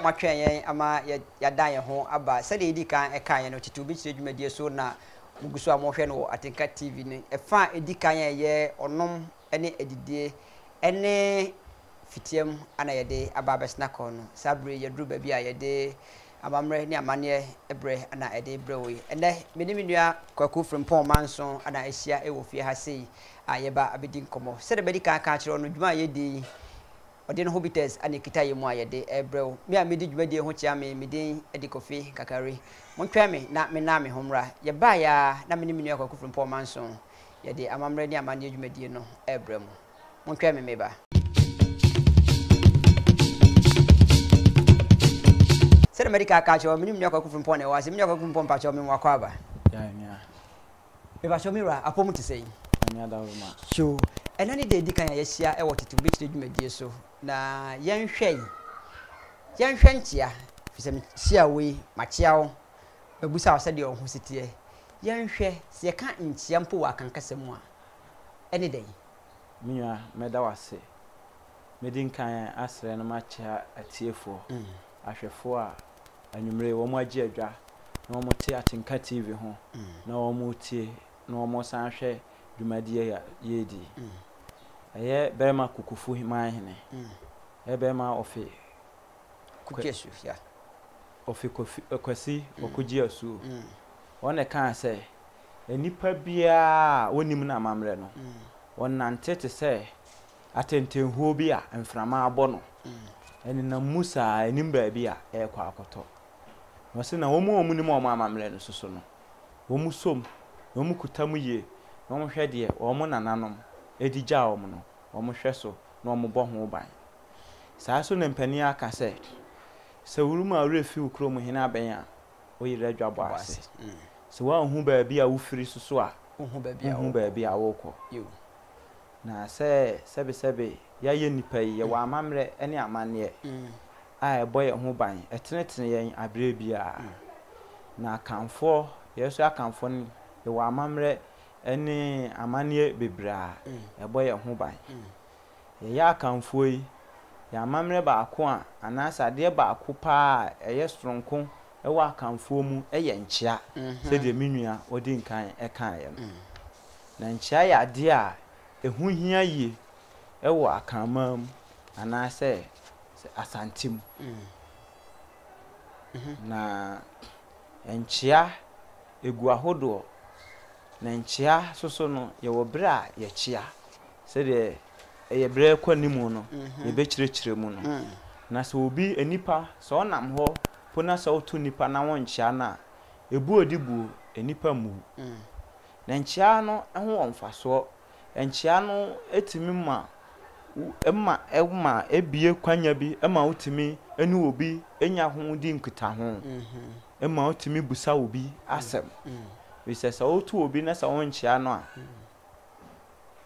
matwen yen ama ya dan ye ho aba se de edi kan e kan ye no titu bi kire dwumadie so na muguso amohwe no Atenka TV ni e fa edi kan ye onom ene edidie ene fitiem ana ye de aba besna ko no sabre ye dru ba bi a ye de amamre ni amane ebre ana ede brewe ene menimnua kwaku frempon manso ana ehia ewo fie ha sei ayeba abedi nkomo se de bedi kan kan kire no dwuma ye de ode no hobites ani kita ye mu ayede ebrew me a medi dwuma de ho chia me meden edi kofi kakari montwa me na me homra ye ba ya na menimnua kwaku frempon manso ye de amamre ni amane dwuma de no ebrem montwa me meba Sere medical kacho minim nyakwa kufumpo ne wase minyakwa kufumpo mpacho me wakwa ba ya be ba shomira apom ti sei anya da roma sho enani de dikan ya hia e wotetu bi kire dwumadie so na yenhwe ntia fisem hia we machiawo babusa wase de ohun sitie yenhwe se ka ntia mpo wa kankasemu a eni den minya meda wase medin kan asre no machia atiefo ahwefo a anwumre wo mo agi adwa na wo mo te Atenka TV ho na wo mo tie na wo mo san hwe dwumadie ya yedi aye bema kukufu himan hene bema ofi kukesu ya ofi kwasi okugi asu wona kan se enipa bia wonim na amamre no wonante te se atentenhuo bi a mframa abɔ no eni na musa enim ba bi a ekwa akoto no se na wo mu nim o amamre no soso no wo mu som wo mu kutam ye no mo hwɛ de wo mo nananom edigya wo mo no wo mo hwɛ so na wo mo bɔ ho ban saa so ne mpani aka se wuruma refi ukro mu hina ben a wo yire dwabɔ ase se wa hu ba bi a wo firi soso a hu ba bi a wo kɔ na sebe ya ye nipa yi ye wa amamre ene amane a eboye ho ban etenetene yen abre bia na kanfo yeso akanfo ni ye wa amamre ene amane bebra eboye ho ban ye ya akanfo yi ya amamre ba ako a anasa de ba ako pa eye stronko e wa akanfo mu eye nchia se de minua odi nkan e kan ye na nchia ya de a ehu hia yi ewo akamam anase asantim na enchia egu ahodo na enchia soso no ye wo bra ye chia se de eye bra kwanimu no ye be kirekire mu no na se obi enipa so onam ho pona so otu nipa na won chia na ebu odibu enipa mu na enchia no ho wonfaso enchia no etimi ma ebie kwanya bi ema utimi eni obi enya ho di nkita ho ema utimi busa obi asem we say so otu obi na sa wonchia no a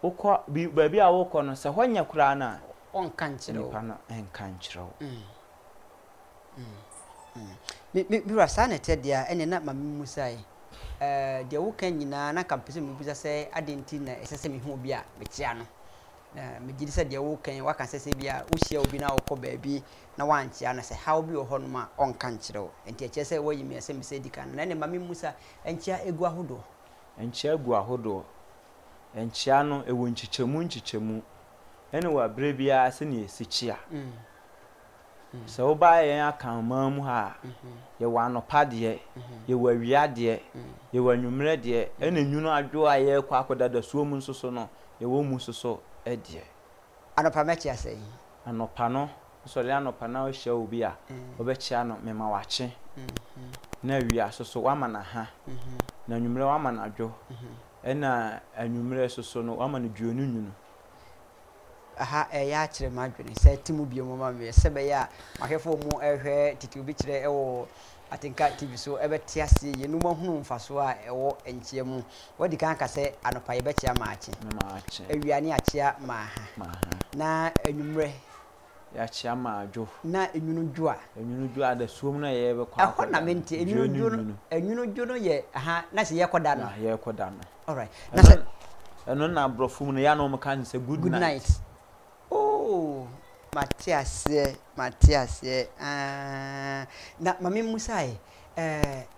ukọ bi ba bi a wokọ no sa honya kura na onka nkyerɛ nipa no enka nkyerɛ mi rasa na tedia ene na mamu sai de wo kan nyina na kampese mi bisa sɛ adenti na esese mi hu obi a mekia no me gidi sɛ de wo kan waka sɛ bia wo hia obi na wokɔ baabi na wankia na sɛ how bi wo hɔ no ma onka nkyerɛ wo enti ɛkyɛ sɛ wo yimi sɛ mi sɛ di kan na ne mame musa enkia egu ahodo enkia egu ahodo enkia no ewo nchichemu ene wa bre bia sɛ ne esichia sɛ wo ba yɛn aka mamu ha ye wa anopa de ye wa wia de ye wa nwumre de ene nwunu adwo a ye kwa akoda da suo mu nsoso no ye wo mu soso de anopa mechi asɛ anopa no so le anopa na o hia obi a obechia no mema wache na wia soso wa mana ha na nwumre wa mana adwo ena anwumre soso no wa mana duonu nwunu aha ya kire madwene sɛ timu bio mama me sɛ be ya mahwefo mu ehwe titi obi kire ɛwɔ Atenka TV so ɛbɛte ase yenum ahunu mfaso a ɛwɔ enkyia mu wodi kan ka sɛ anopa ye bɛkyia maache awiane akyia maaha na anwumre ya kyia maadwo na enwunu dwo a da suom na ye bɛkɔ akɔ na mente enwunu dwo no ye aha na sɛ ye kɔda no ye kɔda no all right na sɛ ɛno na brofum no ya no meka ne sɛ good night Matias na mami musai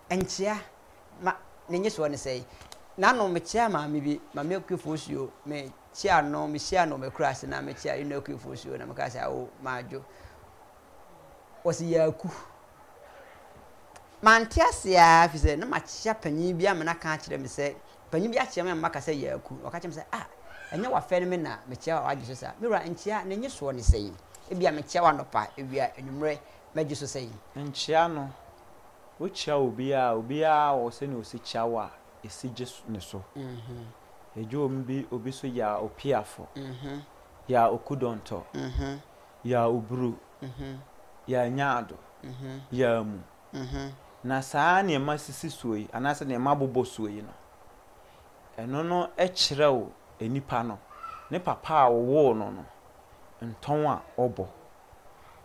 enchia ma nenye so ne sei na no me chia ma mi bi mami okufosuo me chia no me cross na me chia ino okufosuo na me ka say o majo osi yaku Mantias ya fi say na ma chia panyin bi amena ka kire me say panyin bi a chia me maka say yaku o ka kire me say enye wa fe me na me chia wa giso sa me ra enchia nenye so ne sei ebia me chia wa no pa ebia enumre me giso sei enchia no wo chia obi a wo se ne o se chia wa esi giso ne so ejo mbi obi so ya opiafo ya okudonto ya oburu ya nyaado ya mu na saa ne masisi suoyi anase ne mabobo suoyi no eno no ekirewo enipa no ne papa a wo no nton a obo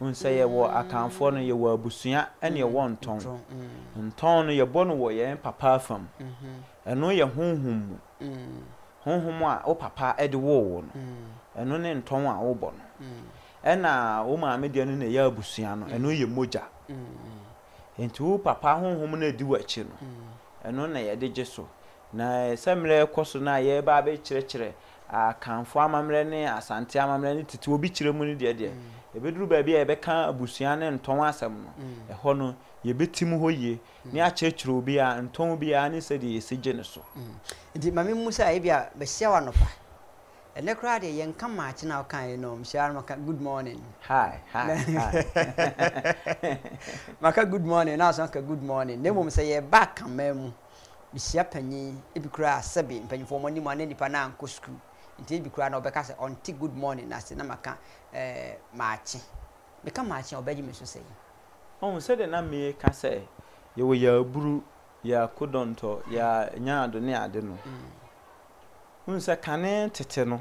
unse ye wo akanfo no ye wo abusua ene ye wo nton no ye bo no wo ye papa fam eno ye honhum honhum a o papa ede wo no eno ne nton a wo bo no ena wo maame de no ne ye abusua no eno ye moja enti wo papa honhum na di wachi no eno na ye de geso na semre koso na ye ba be kirekire akanfo amamre ne asante amamre ne titi obi kire mu ne de ebeduru ba bia ebeka abusua ne nton asem no eho no ye betim ho ye ne akyekyere obi a nton bi a ne sedi esije ne so ndi mame musa e bia be hia wa no pa ene kra de ye nka ma chi na kan no mshar maka good morning hi maka good morning na so ka good morning ne mum say ye back amamu bi hia panyin e bi kra asabe panyin fo mo ni mo nipa na anko school nti bi kra na obeka say onti good morning na se na maka maachi meka maachi obeji me so say on se de na me ka say ye wo ya buru ya kodonto ya nyaado ne ade no unse kane tete no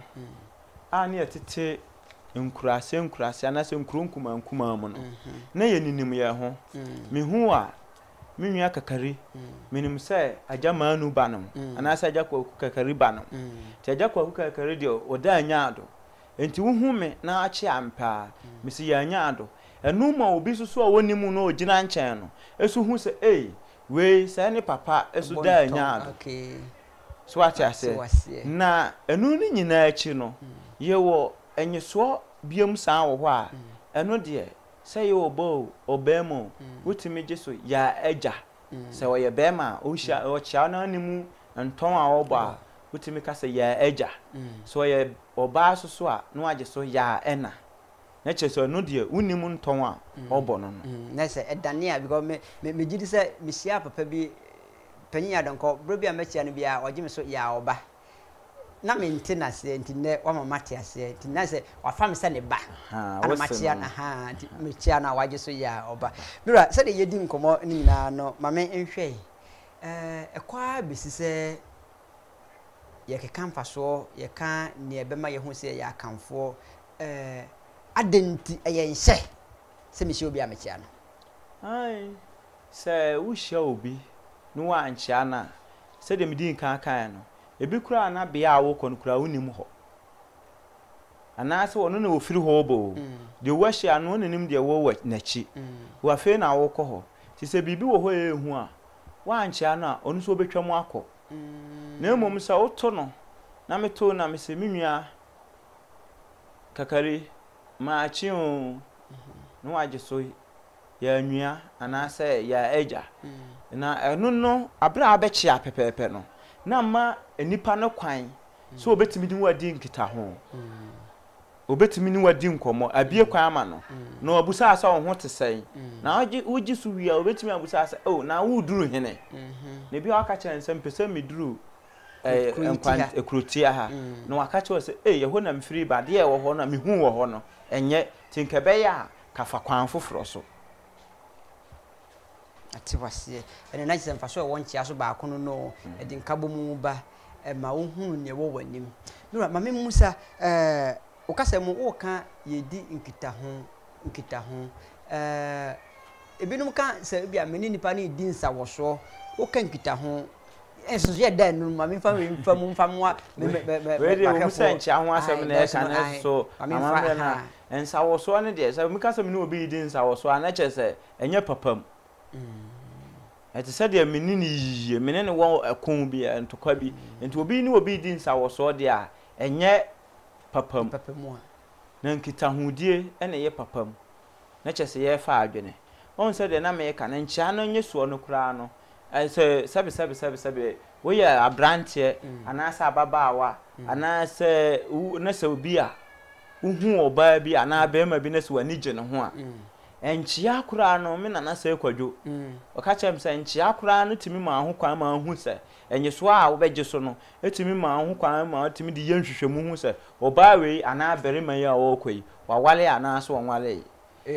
ani tete nkurase anase nkurunkuma mu no na ye ninim ye ho me hu a me nua kakari menim se ajamanu banam anase ajakwa kakari banam ti ajakwa kakari de oda nyaado enti wo hu me na achi ampa me si ya nyaado enu ma obi susu a wonimu no ogina nchen no esu hu se we se ne papa esu da nyaado okay so what I say na enu ni nyina achi no ye wo enyeso biam san wo ho a enu de se ye obo obemo wutimi geso ya eja se wo ye bema o hia o chia na animu nton a wo ba wutimi ka se ya eja so ye oba so a no ageso ya ena na cheso enu de unimu nton a obo no na se edania because me gidi se me hia papa bi panyin adonko bro bia machia no bia ogime so ya oba na maintenance ntine wa mama tiase ntine se wa fam se ne ba ana machia na machia na waje so ya oba mira se de yedi nkomo ni na no mame nhwe ekwa besi se ye keka mfaso ye ka ne ebema ye hu se ya kanfo adenti eye nhye se me hye obi amachia no ai se wo hye obi no wa anchia na se de medi kan no ebi kura na bia a wo kon kura unim ho anase wono na ofiri ho bo de wo hye no nenim de wo nachi wa fe na wo ko ho ti se bibi wo ho ehu a wa anchia na onu so betwam akọ na emom sa oto no na meto na me se menua kakari ma achi o no waje so ya nua anase ya eja na enu no abra abechi apepepe no na ma enipa no kwan so obetimi din wadi nkita ho obetimi ni wadi nkomo abie kwan ama no na obusa asa wo ho tesai na oji so wi a obetimi abusa asa na wo duru hene na bi aka kire nsem pese mi duru enkwan ekrutia ha na waka kire se ye ho na mfiri ba de wo ho na mi hu wo ho no enye tinkebe ya kafa kwan foforo so atiwase ene na jise mfaso e wonchi aso ba kono no edi nkabo mu ba ma wo hunu ne wo wanim nura mame musa okasa mu wo ka yedi nkita ho ebinum ka se bia meni nipa ne di nsa wo so wo ka nkita ho enso ye da nu ma me fa mo me we dey wo se nchi aho asem na e kan so amamre na ensa wo so ne de se me ka se me no obi di nsa wo so ana che se enye papam eti se de menini yiye menene wo akon bi entokwa bi enti obi ni obi di nsa wo so de a enye papam na nkita hodie ene ye papam na che se ye fa adwene on se de na me ka na nchi ano nye so no kura no se sabe wo ye abrante anasa ababaawa anasa na se obi a uhu oba bi ana bema bi na se wani gye ne ho a enchia kura no me na se kwadwo o ka chem se enchia kura no timi ma ho kwan ma hu se enye so a wo beje so no etimi ma ho kwan ma timi di yenhwehwemu hu se oba we ana berima ya o kwei wa wale ana so wale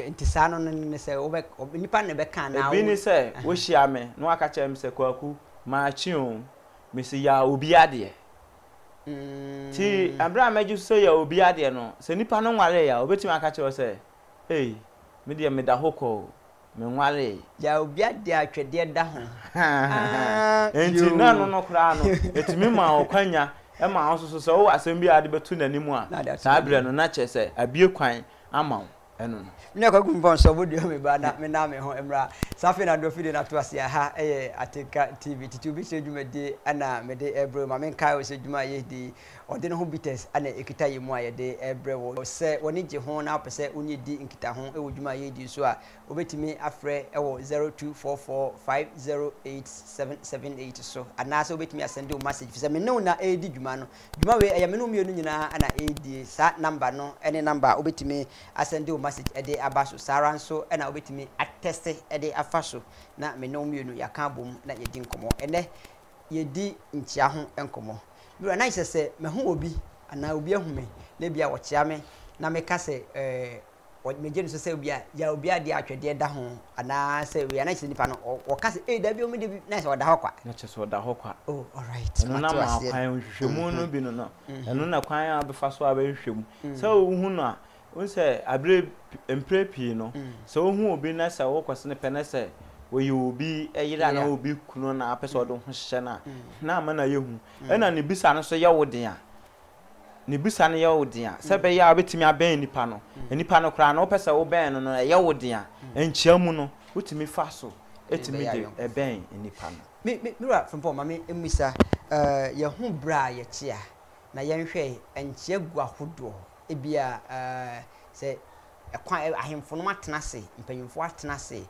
nti sano ne se wo nipa ne be kan na bi ni se wo hia me no aka chem se kwaku ma chi o me se ya obi ade ti abra meju so ya obi ade no se nipa no wale ya obetimi aka che o se hey media me da hoko me nwale ya obi ade atwede da ho enti na no kra no etimi ma okwanya e ma so so wo asem bi ade betu nanimu a sabre no na che se abie kwan ama eno ne kwa kumpa so bodio me ba na me ho emra safi na do fide na to asia ha Atenka TV titubi se dwumade ana me de ebre ma men kai o se dwuma ye di ode no ho bites ana ekita ye mu aye de ebre wo se woni je ho na pese unye di nkita ho e wo dwuma ye di so a obetimi afre e wo 0244508778 so ana se obetimi asende o message se me no na e di dwuma no dwuma we e me no mienu nyina ana e di sa number no ene number obetimi asende o message e de abaso sara nso na obetimi atteste e de afaso na me no mienu ya ka bom na ye di nkomo ene ye di nchia ho enkomo biro na se me ho obi ana obi ahume na bia wo chia me na me ka se o meje no se obi a ya obi ade atwede da ho ana se we na se nipa no o ka se da bi o me de na se o da ho kwa na che so da ho kwa oh all right no na ma kwan hwehwemu no bi no eno na kwan a befa so abehwehwemu se o hu no a won se abre emprepi no se o hu obi na se wo kwase ne pe na se we obi eyira na obi kuno na apese odo ho hye na ama na yehu ena ne bisa no so ye woden a ne bisa no ye woden a se be ya obetimi aben nipa no nipa no kra na opese wo ben no ye woden a enchia mu no utimi fa so etimi de eben nipa no me from for mama emisa ye hu bra ye chia na ye nhwe enchia gu ahodo ebia se ekwan ahemfo no matena se mpanyimfo atena se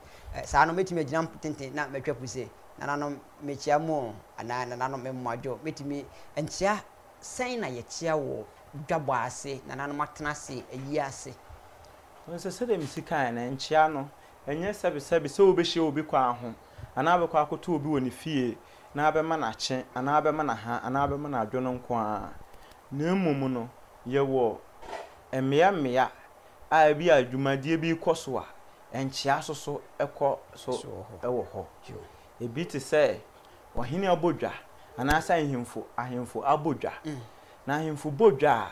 saa no metimi agina tenten na metwapu se nananom mechia mo ana nananom memmajo metimi enchia sen na ye chia wo dwabo ase nananom atena se ayi ase won se dem sika na enchia no enye sebe se obehie obi kwa ho ana abekwa akoto obi woni fie na abema na che ana abema na ha ana abema na adwono nko a na emum no ye wo emia a bi adwumadie bi koso a enchia soso ekọ so ewo ho ebi te se ohini abodwa ana sa ahemfo abodwa na ahemfo bodwa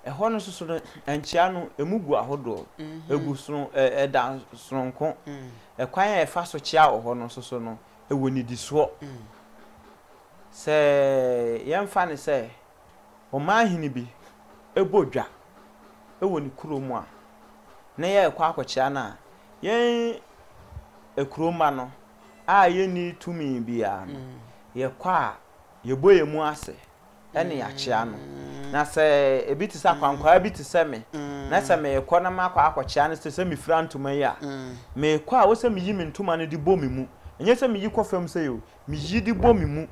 eho no soso enchia no emugu ahodo egu soro eda soronko ekwan e fa so chia oho no soso no ewo ni diso se yemfa ne se o ma ahini bi ebodwa ewo ni kuromu a na ye kwa akochia na yen ekroma no a ye ni tumi bia no ye kwa ye boye mu ase ene ya chia no na se ebi ti sa kwankwa ebi ti se me na se me ekọ na makwa akochia no se me fira ntuma ya me kwa wo se me yi me ntuma no di bo me mu enye se me yi kofam se yo me yi di bo me mu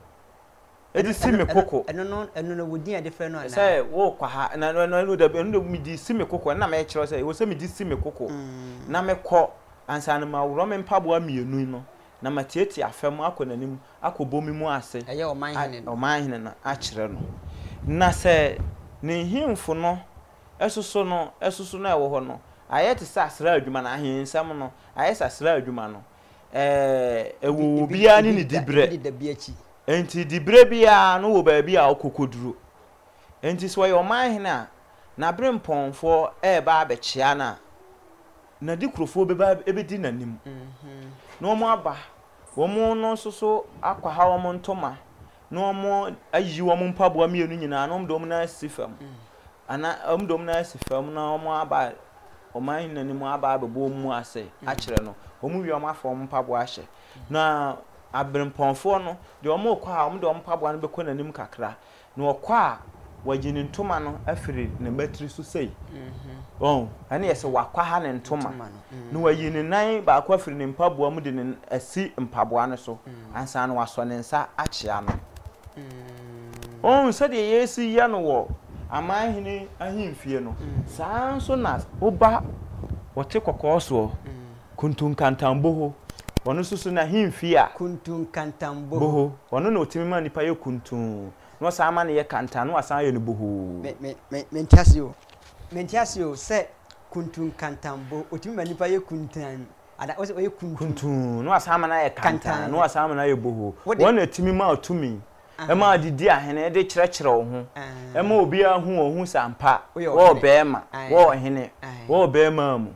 edi si me koko eno no wodi ade fe no na say wo kwa ha na no da eno me di si me koko na me kire say wo se me di si me koko na me kọ ansa na ma wuro me mpabo amienu no na matieti afem akonanim akobomi mu ase eye o man hene na a kire no na se ne himfo no esoso no ewo ho no ayete sasra adwuma na ahensam no ayesa sasra adwuma no ewo bia ni dibre enti dibre bia no wo ba bia okokoduro enti so yo man hene na bremponfo ba abechia na dikrofo beba ebedi nanim no mo aba wo mo no soso akwa ha wo mo ntoma no mo ayi wo mo mpaboa mienu nyina no mdom na sifam ana mdom na sifam na mo aba o man nani mo aba abebo mu ase a kire no o mu wi o mafo mpaboa ahye na abrempɔnfo no de o mo kwa o mdom mpaboa no bekɔ nanim kakra na o kwa wagini ntoma no afiri ne batiri so sei ane yese wakwa ha ne ntoma no wayini nan ba akwa afiri ne mpaboa mu de ne asi mpaboa no so ansa no waso ne nsa akyea no se de yesi ya no wo amanhene ahimfie no saa nso na oba wote kokooso kuntunkantambo ho wono susu na ahimfie a kuntunkantambo ho wono na otimi ma nipa ye kuntun no sama ne ye kanta no asan ye no bohu mentiasio se kuntun kantambo otimi manipa ye kuntan ada o ye kuntun no asama na ye kanta no asama na ye bohu won atimi ma otumi e ma didi ahene de kyerɛkyerɛ wo ho e ma obi ahu ohun sampa wo bema wo hene wo bema mu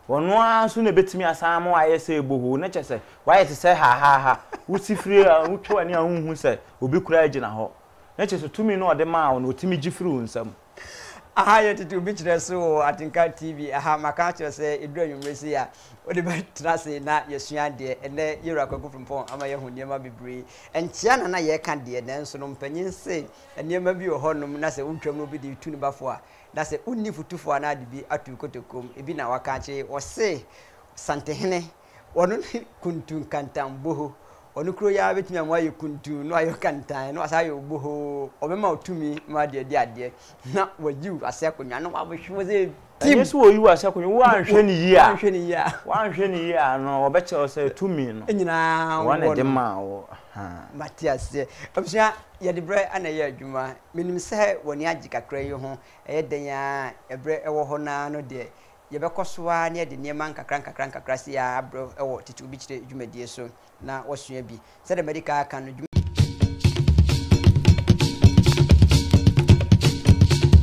wono aso na betimi asama wa ye se bohu na kyese wa ye se ha usifire a utwa ani ahunhu se obi kura agina ho na kyese tumi no ode ma wo no otimi gifiri wo nsam aha ye titu bi kyerɛ so Atinka TV aha maka kyerɛ sɛ edura nwumresi a ode ba trase na yesua de ene yewura kwakofmpon ama ye hu niema bebre entia na ye ka de nanso no mpanyin se niema bi wo honom na sɛ untwam no bi de tu ne bafo a na sɛ unni futufo na de bi atu kotokom ebi na waka kye wo se santehene wono kuntun kantambo onu kuro ya betimi amwa ye kuntu no ayo kantan no asa yo boho obema otumi ma de ade na wajiu ase akonwa no wabhwe ze tim yesu wo yiwa ase akonwa wo anhwe ni yi a wo anhwe ni yi a no obeche ose tumi no nyina wona de ma wo Matias obsia ye de bre ana ye adwuma menim se woni agi kakra yi ho eye den ya ebre ewo ho na no de ye bekosoa ne de niema nkakra si ya abro ewo titu bi kire dwumadie so na wasua bi se de medical kan